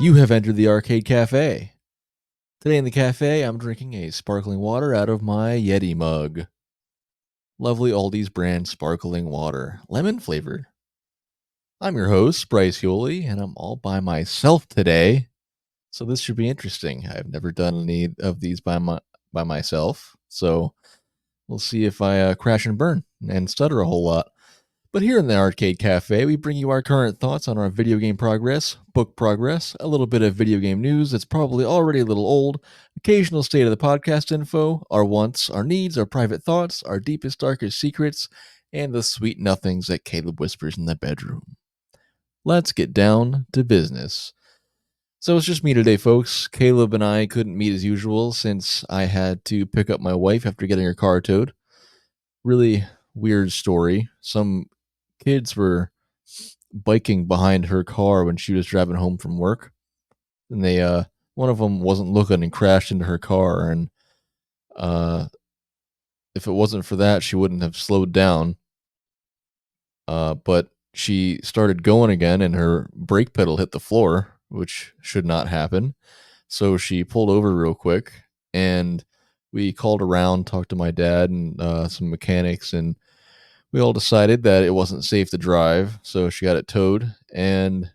You have entered the Arcade Cafe. Today in the cafe, I'm drinking a sparkling water out of my Yeti mug. Lovely Aldi's brand sparkling water, lemon flavored. I'm your host, Bryce and I'm all by myself today. So this should be interesting. I've never done any of these by myself. So we'll see if I crash and burn and stutter a whole lot. But here in the Arcade Cafe, we bring you our current thoughts on our video game progress, book progress, a little bit of video game news that's probably already a little old, occasional state of the podcast info, our wants, our needs, our private thoughts, our deepest, darkest secrets, and the sweet nothings that Caleb whispers in the bedroom. Let's get down to business. So it's just me today, folks. Caleb and I couldn't meet as usual since I had to pick up my wife after getting her car towed. Really weird story. Some kids were biking behind her car when she was driving home from work, and they one of them wasn't looking and crashed into her car, and if it wasn't for that she wouldn't have slowed down, but she started going again and her brake pedal hit the floor, which should not happen. So she pulled over real quick, and we called around, talked to my dad and some mechanics, and we all decided that it wasn't safe to drive, so she got it towed. And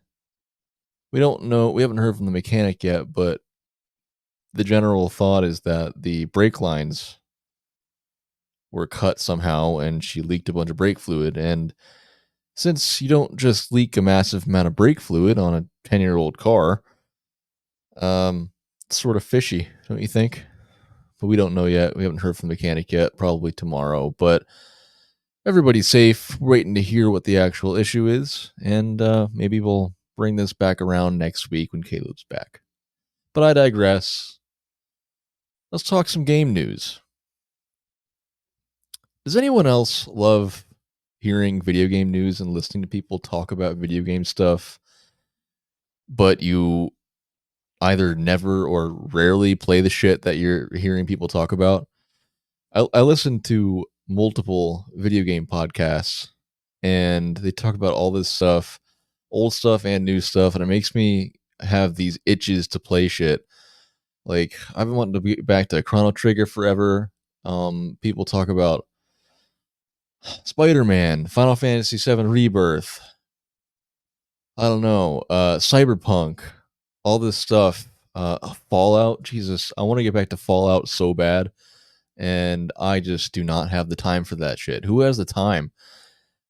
we don't know, we haven't heard from the mechanic yet, but the general thought is that the brake lines were cut somehow and she leaked a bunch of brake fluid. And since you don't just leak a massive amount of brake fluid on a 10-year-old car, it's sort of fishy, don't you think? But we don't know yet. We haven't heard from the mechanic yet, probably tomorrow. But everybody's safe. We're waiting to hear what the actual issue is, and maybe we'll bring this back around next week when Caleb's back. But I digress. Let's talk some game news. Does anyone else love hearing video game news and listening to people talk about video game stuff, but you either never or rarely play the shit that you're hearing people talk about? I listen to multiple video game podcasts, and they talk about all this stuff, old stuff and new stuff, and it makes me have these itches to play shit. Like, I've been wanting to get back to Chrono Trigger forever. People talk about Spider-Man, Final Fantasy VII Rebirth. I don't know, Cyberpunk, all this stuff. Fallout. Jesus, I want to get back to Fallout so bad, and I just do not have the time for that shit. Who has the time?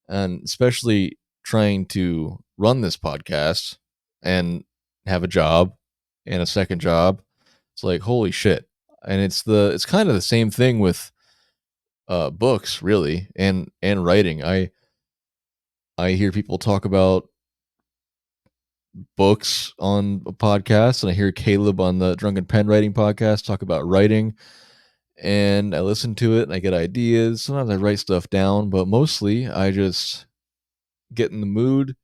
And especially trying to run this podcast and have a job and a second job. It's like, holy shit. And it's kind of the same thing with books, really, and writing. I hear people talk about books on a podcast, and I hear Caleb on the Drunken Pen Writing podcast talk about writing, and I listen to it and I get ideas. Sometimes I write stuff down, but mostly I just get in the mood,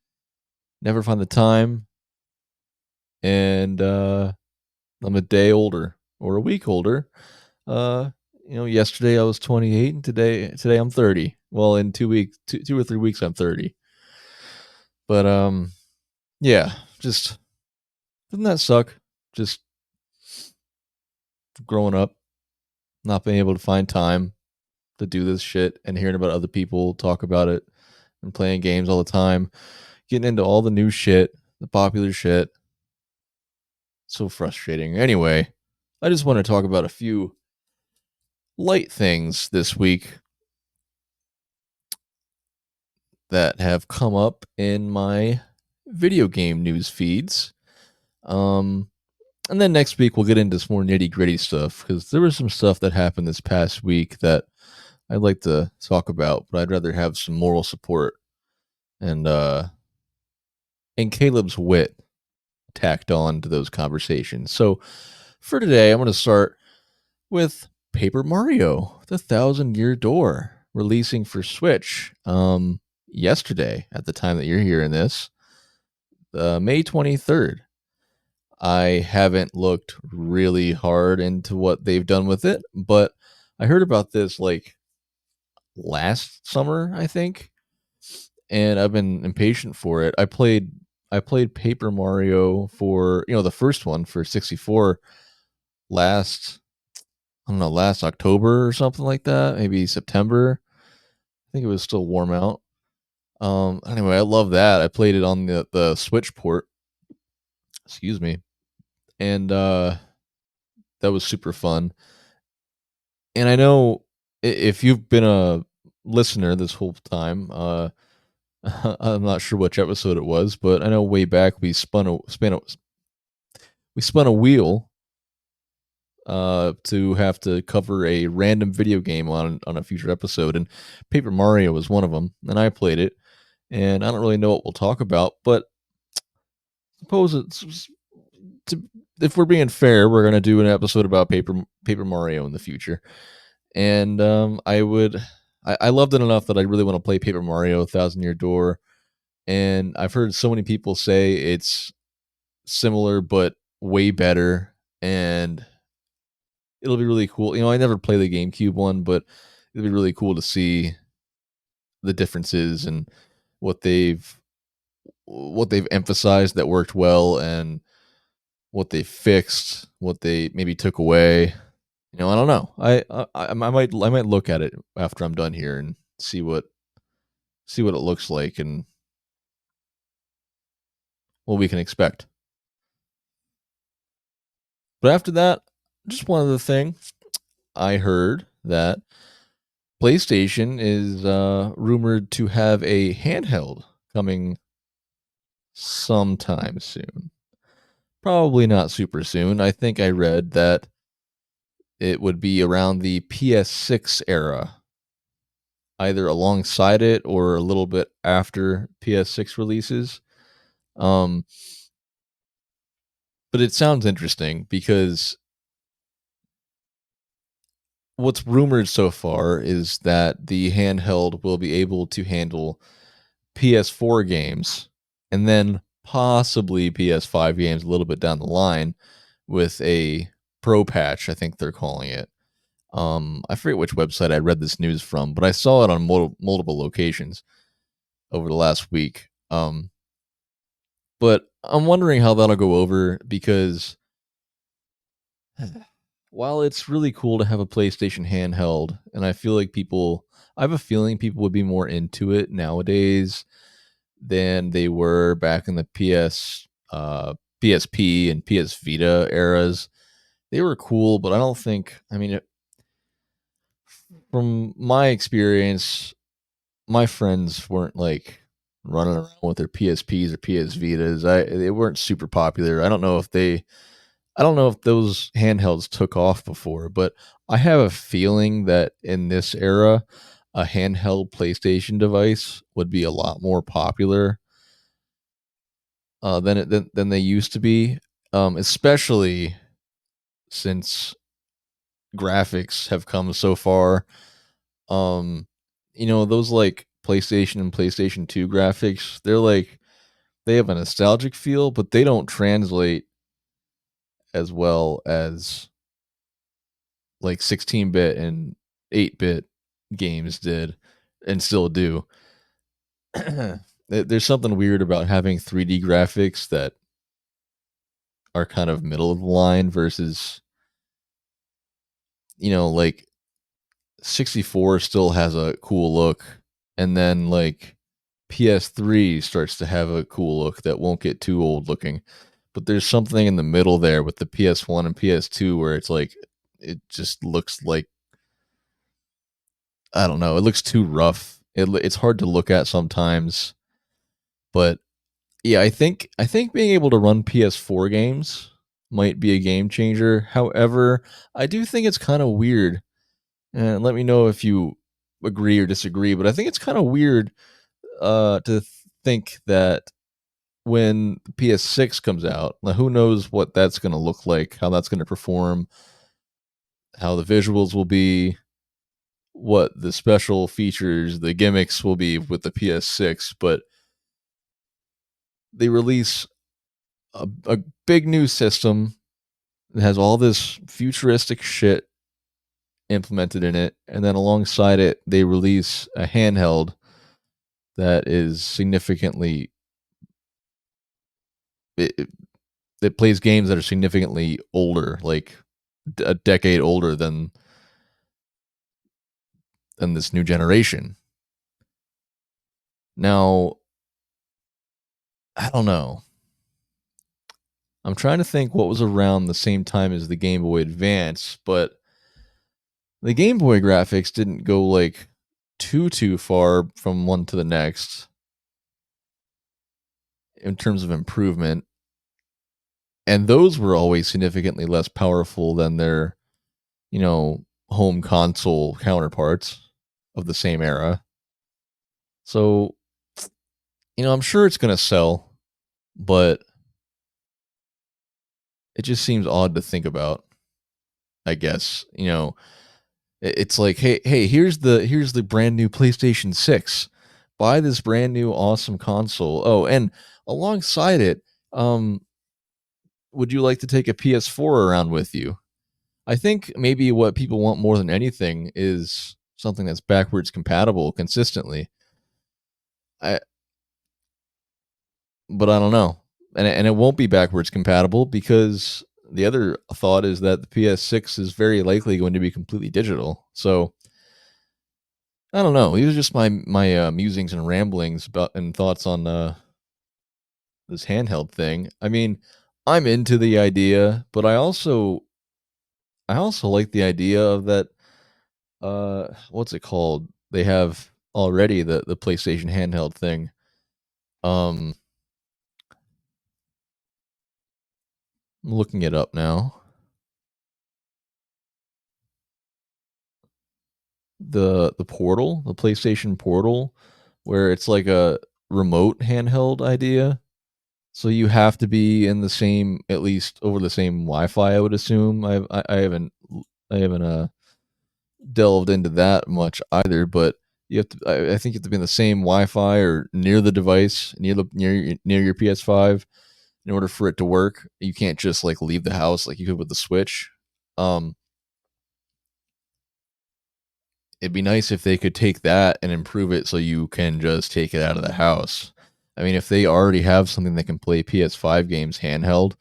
never find the time, and I'm a day older or a week older. Yesterday I was 28, and today I'm 30. Well, in 2 weeks, 2 or 3 weeks, I'm 30. But yeah, just doesn't that suck? Just growing up, not being able to find time to do this shit, and hearing about other people talk about it, and playing games all the time, getting into all the new shit, the popular shit. So frustrating. Anyway, I just want to talk about a few light things this week that have come up in my video game news feeds. And then next week we'll get into some more nitty gritty stuff, because there was some stuff that happened this past week that I'd like to talk about, but I'd rather have some moral support and Caleb's wit tacked on to those conversations. So for today, I'm going to start with Paper Mario: The Thousand-Year Door, releasing for Switch yesterday at the time that you're hearing this, May 23rd. I haven't looked really hard into what they've done with it, but I heard about this like last summer, I think, and I've been impatient for it. I played I played Paper Mario for, the first one for 64 last I don't know, last October or something like that, maybe September. I think it was still warm out. Anyway, I love that. I played it on the Switch port, excuse me, and that was super fun. And I know if you've been a listener this whole time, I'm not sure which episode it was, but I know way back we spun a wheel to have to cover a random video game on a future episode, and Paper Mario was one of them. And I played it, and I don't really know what we'll talk about, but suppose to, if we're being fair, we're gonna do an episode about Paper Mario in the future. And I loved it enough that I really want to play Paper Mario Thousand Year Door. And I've heard so many people say it's similar but way better, and it'll be really cool. I never play the GameCube one, but it'll be really cool to see the differences and what they've what they've emphasized that worked well, and what they fixed, what they maybe took away. I don't know. I might look at it after I'm done here and see what it looks like and what we can expect. But after that, just one other thing. I heard that PlayStation is rumored to have a handheld coming sometime soon. Probably not super soon. I think I read that it would be around the PS6 era, either alongside it or a little bit after PS6 releases. Um, but it sounds interesting because what's rumored so far is that the handheld will be able to handle PS4 games and then possibly PS5 games a little bit down the line with a pro patch, I think they're calling it. I forget which website I read this news from, but I saw it on multiple locations over the last week. But I'm wondering how that'll go over because while it's really cool to have a PlayStation handheld, and I have a feeling people would be more into it nowadays than they were back in the PSP and PS Vita eras. They were cool, but I don't think, from my experience, my friends weren't like running around with their PSPs or PS Vitas. They weren't super popular. I don't know if those handhelds took off before, but I have a feeling that in this era, a handheld PlayStation device would be a lot more popular than they used to be, especially since graphics have come so far. Um, those like PlayStation and PlayStation 2 graphics, they have a nostalgic feel, but they don't translate as well as like 16-bit and 8-bit games did and still do. There's something weird about having 3D graphics that are kind of middle of the line versus, like 64 still has a cool look, and then like PS3 starts to have a cool look that won't get too old looking. But there's something in the middle there with the PS1 and PS2 where it's like it just looks like, I don't know, it looks too rough. It's hard to look at sometimes, but yeah, I think being able to run PS4 games might be a game changer. However, I do think it's kind of weird, and let me know if you agree or disagree, but I think it's kind of weird to think that when the PS6 comes out, now who knows what that's going to look like, how that's going to perform, how the visuals will be, what the special features, the gimmicks will be with the PS6, but they release a big new system that has all this futuristic shit implemented in it, and then alongside it, they release a handheld that is significantly it plays games that are significantly older, like a decade older than this new generation. Now, I don't know. I'm trying to think what was around the same time as the Game Boy Advance, but the Game Boy graphics didn't go like too far from one to the next in terms of improvement. And those were always significantly less powerful than their, you know, home console counterparts of the same era. So, I'm sure it's going to sell, but it just seems odd to think about, I guess. It's like, hey, here's the brand new PlayStation 6. Buy this brand new awesome console. Oh, and alongside it, um would you like to take a PS4 around with you? I think maybe what people want more than anything is something that's backwards compatible consistently. I but I don't know. And it won't be backwards compatible because the other thought is that the PS6 is very likely going to be completely digital. So I don't know. These are just my musings and ramblings about and thoughts on this handheld thing. I mean, I'm into the idea, but I also like the idea of that. What's it called? They have already the PlayStation handheld thing. Um, I'm looking it up now. The Portal, the PlayStation Portal, where it's like a remote handheld idea. So you have to be in the same, at least over the same Wi-Fi, I would assume. I haven't delved into that much either, but you have to. I think you have to be in the same Wi-Fi or near the device, near your PS5, in order for it to work. You can't just like leave the house like you could with the Switch. Um, it'd be nice if they could take that and improve it so you can just take it out of the house. I mean, if they already have something that can play PS5 games handheld,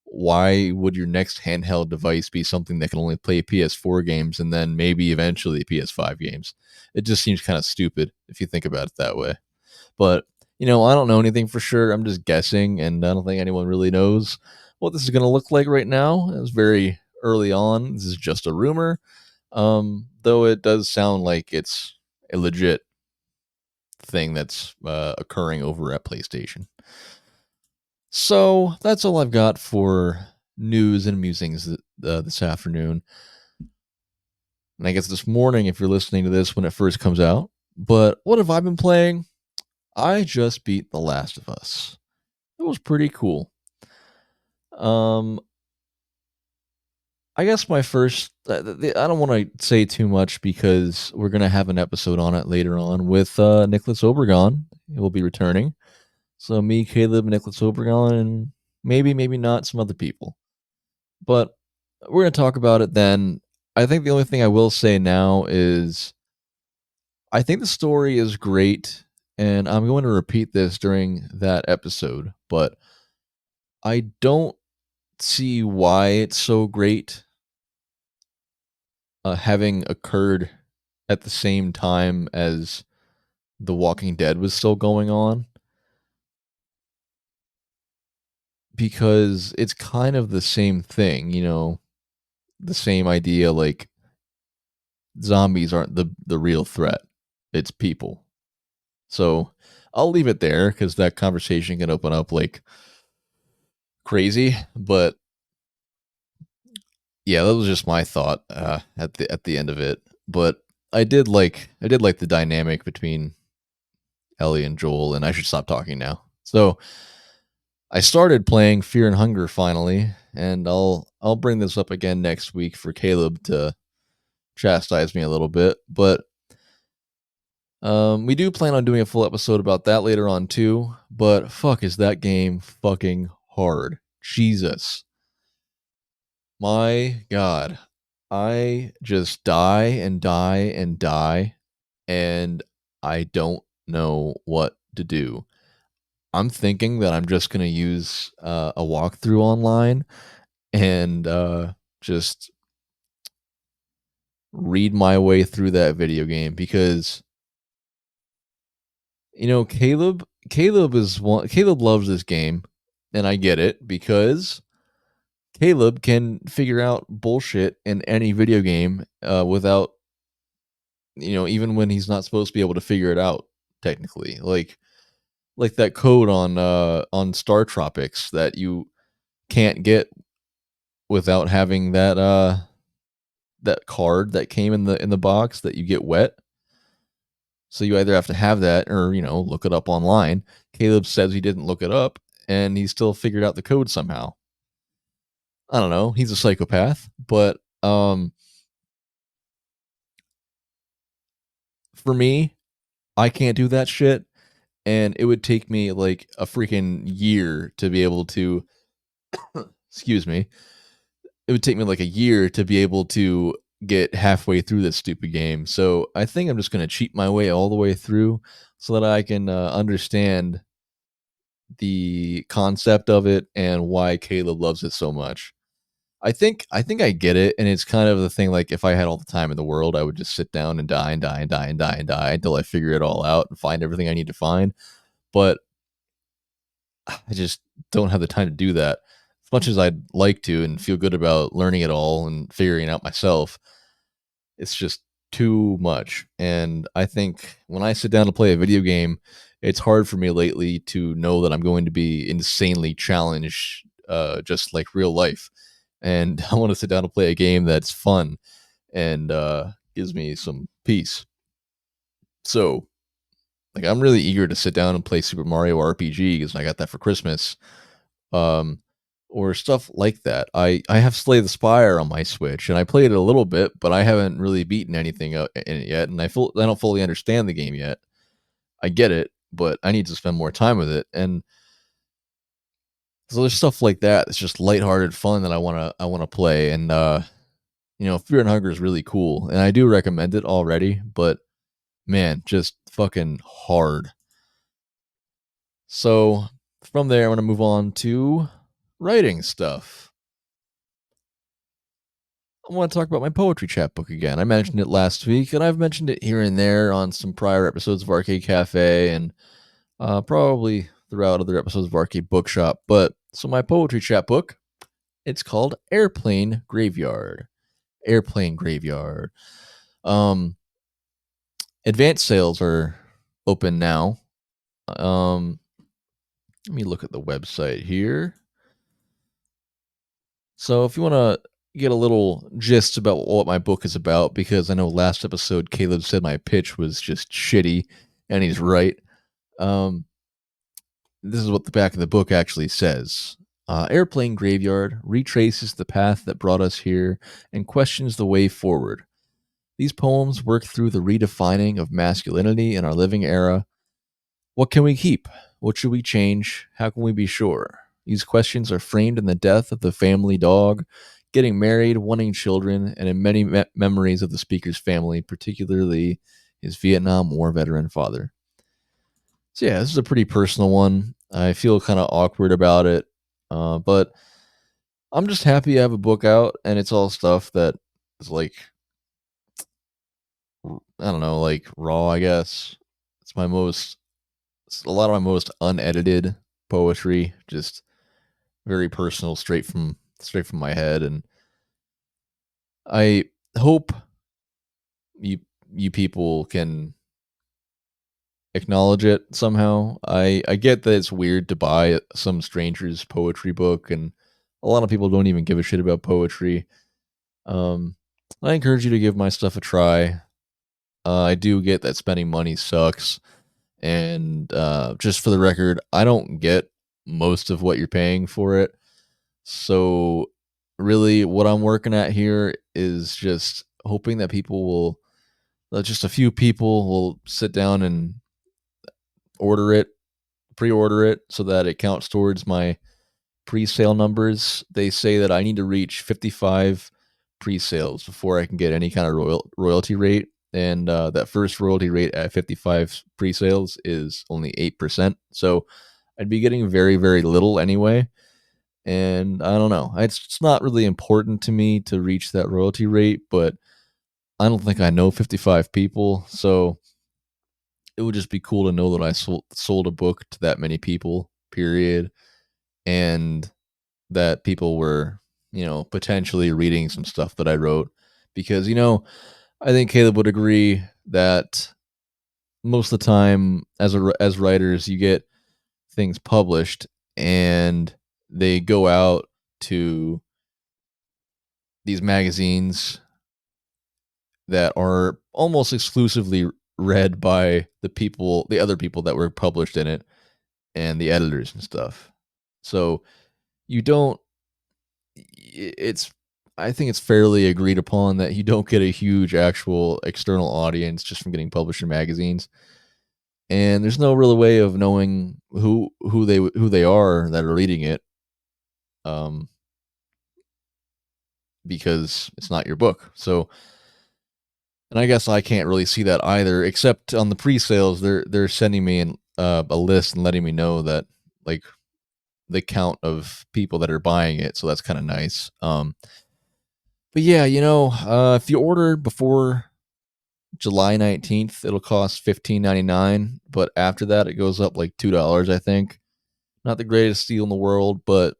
why would your next handheld device be something that can only play PS4 games and then maybe eventually PS5 games? It just seems kind of stupid if you think about it that way. But, I don't know anything for sure. I'm just guessing, and I don't think anyone really knows what this is going to look like right now. It was very early on. This is just a rumor. Though it does sound like it's a legit thing that's occurring over at PlayStation. So that's all I've got for news and musings this afternoon. And I guess this morning, if you're listening to this when it first comes out. But what have I been playing? I just beat The Last of Us. It was pretty cool. Um, I guess my first. I don't want to say too much because we're gonna have an episode on it later on with Nicholas Obregon. He will be returning. So me, Caleb, Nicholas Obregon, and maybe not some other people. But we're gonna talk about it then. I think the only thing I will say now is I think the story is great, and I'm going to repeat this during that episode. But I don't see why it's so great having occurred at the same time as The Walking Dead was still going on, because it's kind of the same thing, the same idea, like zombies aren't the real threat. It's people. So I'll leave it there because that conversation can open up like crazy. But yeah, that was just my thought at the end of it. But I did like the dynamic between Ellie and Joel, and I should stop talking now. So I started playing Fear and Hunger finally, and I'll bring this up again next week for Caleb to chastise me a little bit. But we do plan on doing a full episode about that later on too. But fuck, is that game fucking hard? Jesus, my God, I just die and die and die, and I don't know what to do. I'm thinking that I'm just gonna use a walkthrough online and just read my way through that video game because Caleb loves this game, and I get it because Caleb can figure out bullshit in any video game without even when he's not supposed to be able to figure it out technically. Like that code on Star Tropics that you can't get without having that card that came in the box that you get wet. So you either have to have that or, look it up online. Caleb says he didn't look it up and he still figured out the code somehow. I don't know. He's a psychopath, but for me, I can't do that shit and it would take me like a freaking year to be able to excuse me. It would take me like a year to be able to get halfway through this stupid game. So I think I'm just going to cheat my way all the way through so that I can understand the concept of it and why Caleb loves it so much. I think I get it, and it's kind of the thing. Like if I had all the time in the world, I would just sit down and die and die and die and die and die until I figure it all out and find everything I need to find. But I just don't have the time to do that. As much as I'd like to and feel good about learning it all and figuring it out myself, it's just too much. And I think when I sit down to play a video game, it's hard for me lately to know that I'm going to be insanely challenged, just like real life. And I want to sit down and play a game that's fun and gives me some peace. So, like, I'm really eager to sit down and play Super Mario RPG because I got that for Christmas, um, or stuff like that. I have Slay the Spire on my Switch, and I played it a little bit, but I haven't really beaten anything in it yet, and I don't fully understand the game yet. I get it, but I need to spend more time with it, and so there's stuff like that. It's just lighthearted fun that I wanna play, and Fear and Hunger is really cool, and I do recommend it already, but man, just fucking hard. So from there, I'm gonna move on to writing stuff. I want to talk about my poetry chapbook again. I mentioned it last week, and I've mentioned it here and there on some prior episodes of Arcade Cafe, and probably throughout other episodes of Arcade Bookshop. But so my poetry chapbook, it's called Airplane Graveyard. Airplane Graveyard. Um, Advanced sales are open now. Let me look at the website here. So if you want to get a little gist about what my book is about, because I know last episode Caleb said my pitch was just shitty, and he's right. Um, this is what the back of the book actually says. Airplane Graveyard retraces the path that brought us here and questions the way forward. These poems work through the redefining of masculinity in our living era. What can we keep? What should we change? How can we be sure? These questions are framed in the death of the family dog, getting married, wanting children, and in many memories of the speaker's family, particularly his Vietnam War veteran father. So, yeah, this is a pretty personal one. I feel kind of awkward about it, but I'm just happy I have a book out, and it's all stuff that is like, I don't know, like raw, I guess. It's a lot of my most unedited poetry, just very personal, straight from my head, and I hope you you people can acknowledge it somehow. I get that it's weird to buy some stranger's poetry book, and a lot of people don't even give a shit about poetry. Um, I encourage you to give my stuff a try. I do get that spending money sucks, and just for the record, I don't get most of what you're paying for it. So, really, what I'm working at here is just hoping that just a few people will sit down and order it, pre-order it, so that it counts towards my pre-sale numbers. They say that I need to reach 55 pre-sales before I can get any kind of royalty rate, and that first royalty rate at 55 pre-sales is only 8%. So I'd be getting very, very little anyway. And I don't know. It's not really important to me to reach that royalty rate, but I don't think I know 55 people. So it would just be cool to know that I sold a book to that many people, period. And that people were, potentially reading some stuff that I wrote. Because, I think Caleb would agree that most of the time as writers, you get things published and they go out to these magazines that are almost exclusively read by the other people that were published in it and the editors and stuff. So you don't it's I think it's fairly agreed upon that you don't get a huge actual external audience just from getting published in magazines. And there's no real way of knowing who they are that are reading it, um, because it's not your book. So, and I guess I can't really see that either, except on the pre-sales, they're sending me a list and letting me know that like the count of people that are buying it. So that's kind of nice. But yeah, if you order before July 19th, it'll cost $15.99. But after that, it goes up like $2, I think. Not the greatest deal in the world, but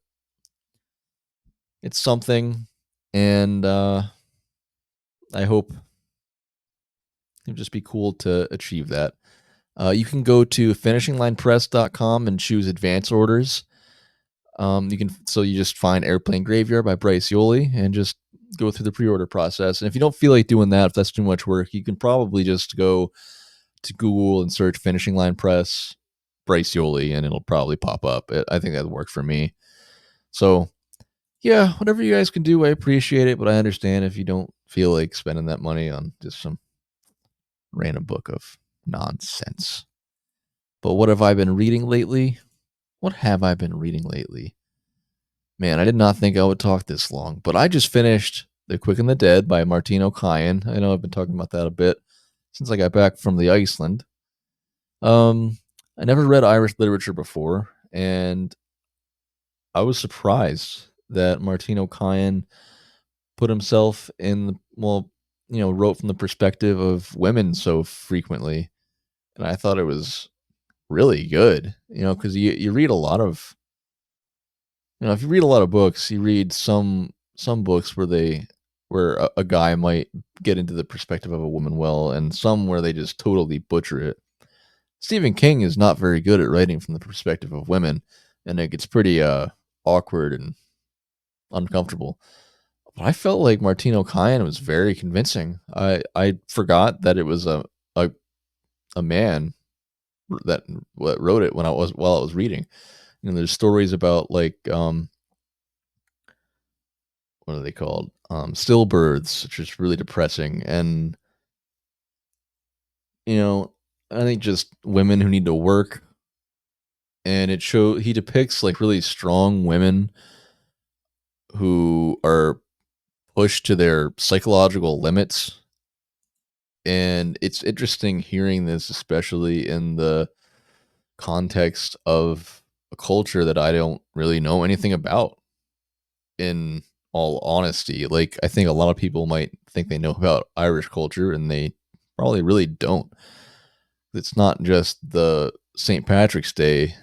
it's something. And I hope it'd just be cool to achieve that. You can go to finishinglinepress.com and choose advance orders. You just find Airplane Graveyard by Bryce and just go through the pre-order process. And if you don't feel like doing that, if that's too much work, you can probably just go to Google and search Finishing Line Press Bryce and it'll probably pop up. I think that'd work for me. So yeah, whatever you guys can do, I appreciate it, but I understand if you don't feel like spending that money on just some random book of nonsense. But what have I been reading lately? What have I been reading lately? Man, I did not think I would talk this long, but I just finished The Quick and the Dead by Martin O'Kyan. I know I've been talking about that a bit since I got back from the Iceland. I never read Irish literature before, and I was surprised that Martin O'Kyan put himself wrote from the perspective of women so frequently. And I thought it was really good, because you read a lot of, if you read a lot of books, you read some books where a guy might get into the perspective of a woman well, and some where they just totally butcher it. Stephen King is not very good at writing from the perspective of women, and it gets pretty awkward and uncomfortable. But I felt like Martin O'Kyan was very convincing. I forgot that it was a man that wrote it while I was reading. There's stories about like what are they called? Stillbirths, which is really depressing, and I think just women who need to work, and he depicts like really strong women who are pushed to their psychological limits. And it's interesting hearing this, especially in the context of a culture that I don't really know anything about, in all honesty. Like, I think a lot of people might think they know about Irish culture, and they probably really don't. It's not just the St. Patrick's Day,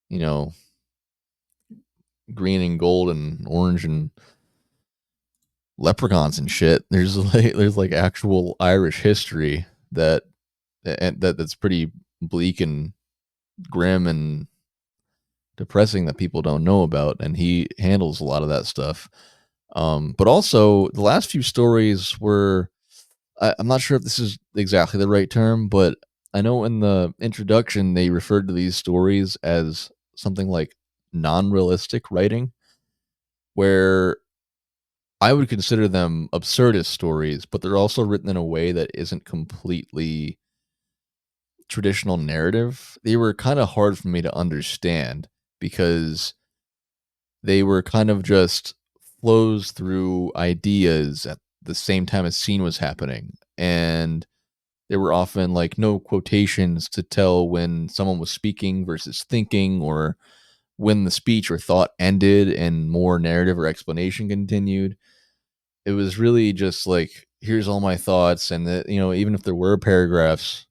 you know, green and gold and orange and leprechauns and shit. There's like actual Irish history that's pretty bleak and grim and depressing that people don't know about, and he handles a lot of that stuff. But also the last few stories were, I'm not sure if this is exactly the right term, but I know in the introduction they referred to these stories as something like non-realistic writing, where I would consider them absurdist stories, but they're also written in a way that isn't completely traditional narrative. They were kind of hard for me to understand because they were kind of just flows through ideas at the same time a scene was happening. And there were often like no quotations to tell when someone was speaking versus thinking, or when the speech or thought ended and more narrative or explanation continued. It was really just like, here's all my thoughts. And that, even if there were paragraphs,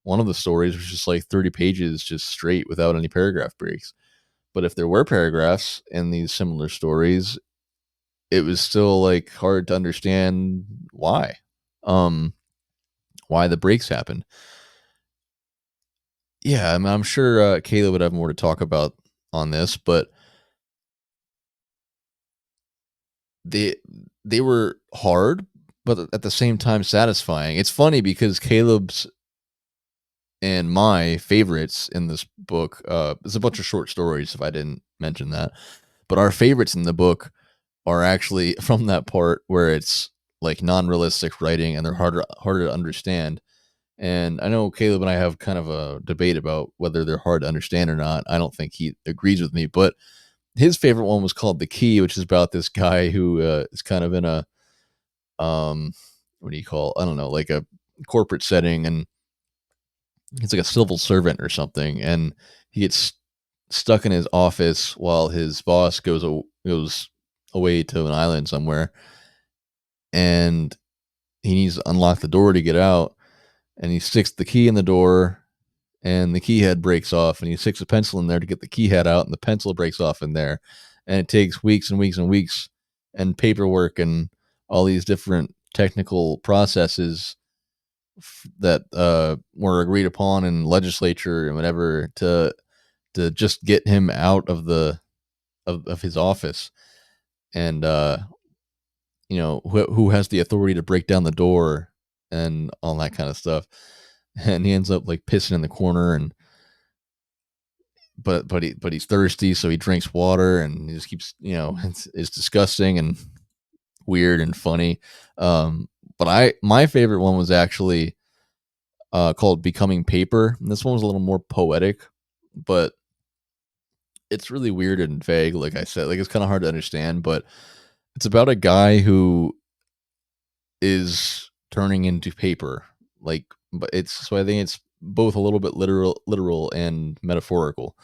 one of the stories was just like 30 pages just straight without any paragraph breaks. But if there were paragraphs in these similar stories, it was still like hard to understand um, why the breaks happened. Yeah, I'm sure Kayla would have more to talk about on this, but they they were hard, but at the same time satisfying. It's funny because Caleb's and my favorites in this book, there's a bunch of short stories if I didn't mention that, but our favorites in the book are actually from that part where it's like non-realistic writing and they're harder to understand. And I know Caleb and I have kind of a debate about whether they're hard to understand or not. I don't think he agrees with me, but his favorite one was called The Key, which is about this guy who is kind of in a what do you call? I don't know, like a corporate setting, and he's like a civil servant or something, and he gets stuck in his office while his boss goes away to an island somewhere, and he needs to unlock the door to get out, and he sticks the key in the door, and the key head breaks off, and he sticks a pencil in there to get the key head out, and the pencil breaks off in there, and it takes weeks and weeks and weeks and paperwork and all these different technical processes that were agreed upon in legislature and whatever to just get him out of the of his office, and who has the authority to break down the door and all that kind of stuff. And he ends up like pissing in the corner, and but he's thirsty, so he drinks water, and he just keeps, it's disgusting and weird and funny. But my favorite one was actually called Becoming Paper. And this one was a little more poetic, but it's really weird and vague. Like I said, like it's kind of hard to understand, but it's about a guy who is turning into paper. Like, but I think it's both a little bit literal and metaphorical.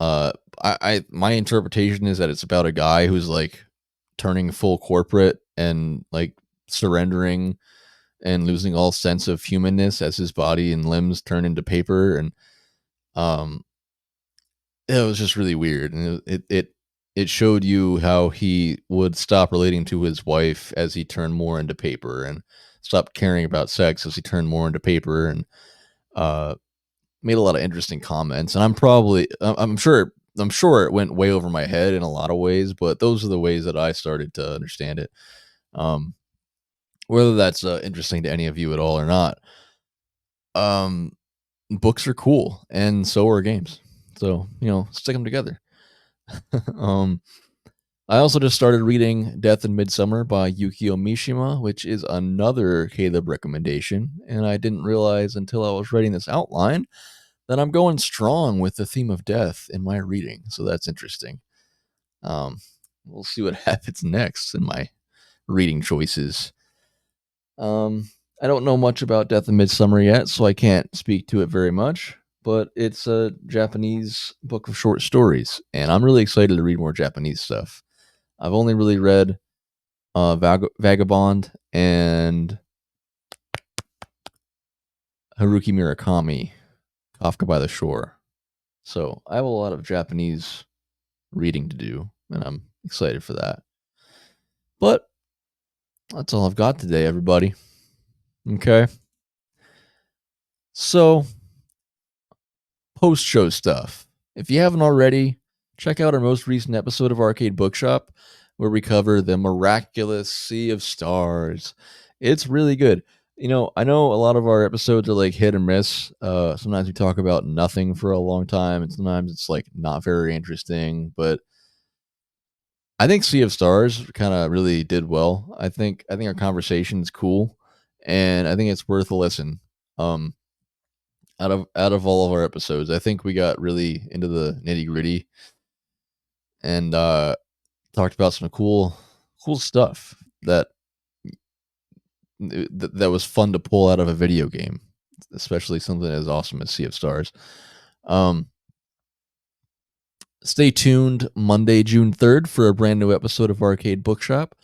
My interpretation is that it's about a guy who's like turning full corporate and like surrendering and losing all sense of humanness as his body and limbs turn into paper. And um it was just really weird, and it showed you how he would stop relating to his wife as he turned more into paper, and stop caring about sex as he turned more into paper, and uh made a lot of interesting comments. And I'm sure it went way over my head in a lot of ways, but those are the ways that I started to understand it. um Whether that's interesting to any of you at all or not, um books are cool, and so are games. So, stick them together. um, I also just started reading Death in Midsummer by Yukio Mishima, which is another Caleb recommendation. And I didn't realize until I was writing this outline that I'm going strong with the theme of death in my reading. So that's interesting. Um, we'll see what happens next in my reading choices. I don't know much about Death in Midsummer yet, so I can't speak to it very much, but it's a Japanese book of short stories, and I'm really excited to read more Japanese stuff. I've only really read Vagabond and Haruki Murakami, Kafka by the Shore. So I have a lot of Japanese reading to do, and I'm excited for that. But that's all I've got today, everybody. Okay. So, post show stuff. If you haven't already, check out our most recent episode of Arcade Bookshop, where we cover the miraculous Sea of Stars. It's really good. I know a lot of our episodes are like hit or miss. Sometimes we talk about nothing for a long time, and sometimes it's like not very interesting. But I think Sea of Stars kind of really did well. I think our conversation is cool, and I think it's worth a listen. Um, out of all of our episodes, I think we got really into the nitty gritty, and talked about some cool stuff that that was fun to pull out of a video game, especially something as awesome as Sea of Stars. Stay tuned Monday, June 3rd for a brand new episode of Arcade Bookshop,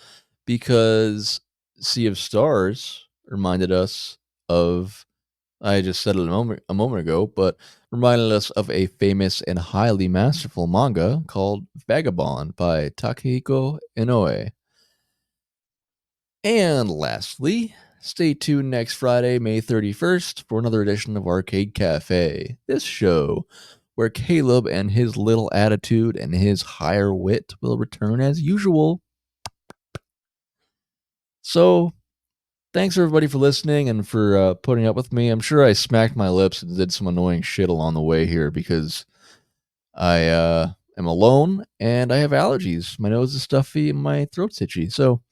because Sea of Stars reminded us of, I just said it a moment ago, but reminded us of a famous and highly masterful manga called Vagabond by Takehiko Inoue. And lastly, stay tuned next Friday, May 31st, for another edition of Arcade Cafe. This show, where Caleb and his little attitude and his higher wit will return as usual. So, thanks everybody for listening and for putting up with me. I'm sure I smacked my lips and did some annoying shit along the way here because I am alone and I have allergies. My nose is stuffy and my throat's itchy. So,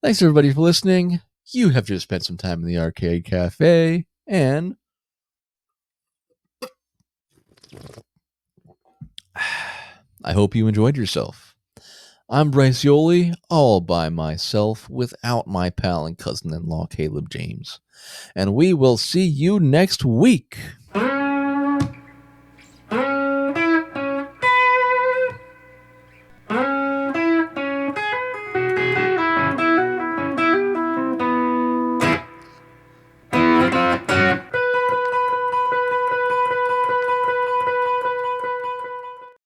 thanks everybody for listening. You have just spent some time in the Arcade Cafe, and I hope you enjoyed yourself. I'm Bryce Yoli, all by myself, without my pal and cousin-in-law Caleb James. And we will see you next week.